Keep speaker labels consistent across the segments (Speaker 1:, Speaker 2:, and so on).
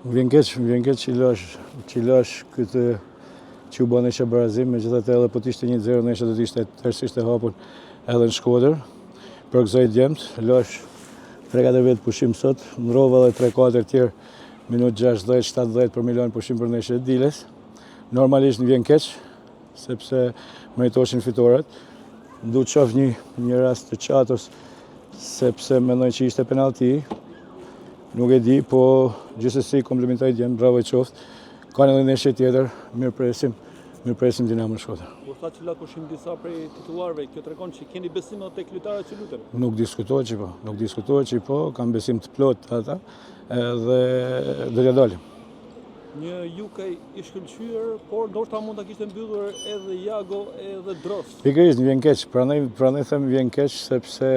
Speaker 1: Më vjen keq që i lash këtë që u bën isha barazim, megjithatë edhe po të ishte 1-0 nesha do të ishte tërësisht e hapur edhe në Shkodër. Për kësaj djemt, lash 3-4 vetë pushim sot, ndrova edhe 3-4 tjerë minutë 60-70 për Milan pushim për neshë e Diles. Normalisht më vjen keq, sepse meritoshin fitoret. Du të shoh një rast të qatos, sepse mendoj që ishte penalti. Nuk e di, po gjithsesi komplimentoj djemt, bravo i qoftë. Ka edhe ndeshje tjetër, mirë presim Dinamo Shkodër.
Speaker 2: Kur tha që la pushim disa prej titullarëve, kjo tregon që keni besim edhe tek lojtarët që luten.
Speaker 1: Nuk diskutohet që po, kam besim të plot ata, edhe do t'ja dalim.
Speaker 2: Një Jukaj i shkëlqyer, por ndoshta mund ta kishte mbyllur edhe Jago edhe Dros.
Speaker 1: Pikërisht më vjen keq, prandaj them vjen keq sepse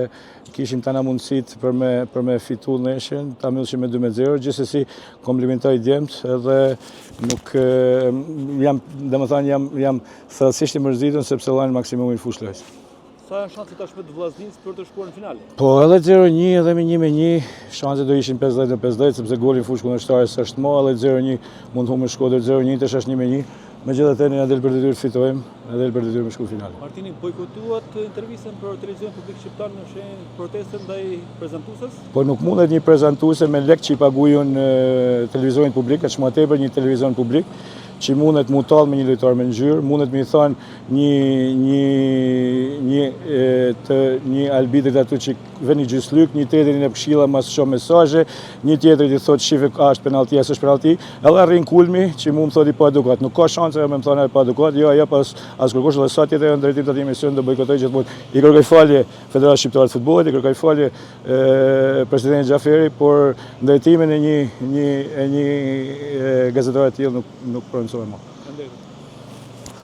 Speaker 1: kishim tana mundësit për me fitu neshën, ta mbyllshim me 2-0, gjithsesi komplimentoj djemt edhe nuk jam thellësisht i mërzitur sepse lanë maksimumin fushë lojës.
Speaker 2: Sa janë shanset tashmë të Vllaznisë për të shkuar në finale?
Speaker 1: Po edhe 0-1 edhe me 1-1, shanset do ishin 50-50, sepse golin fushë kundërshtarës është mo, edhe 0-1 mund të humbë Shkodër, 0-1 tash është 1-1. Megjithatë ne na del për detyrë fitojmë, na del për detyrë me shku në finale.
Speaker 2: Martini, bojkotuat intervistën për televizionin publik shqiptar në shenjë proteste ndaj prezantueses?
Speaker 1: Po nuk mundet një prezantuese me lekë që i paguajun televizionit publik, që më tepër një televizion publik, që mundet mu tallë me një lojtar me ngjyrë, mundet me i thonë një arbitrit aty që vjen gjyslyk, një tjetrin e këshilla mas shumë mesazhe, një tjetrit i thotë shife a është penalti, as është penalti, edhe arrin kulmi që mu më thotë i pa edukat. Nuk ka shanse me më thonë pa edukat, jo ajo pas as kërkosh edhe sa tjetër në drejtim të atij emision do bojkotoj gjithmonë. I kërkoj falje Federatës Shqiptare të Futbollit, i kërkoj falje presidentit Xhaferi, por ndërtimin e një gazetare të tillë nuk pronësoj më.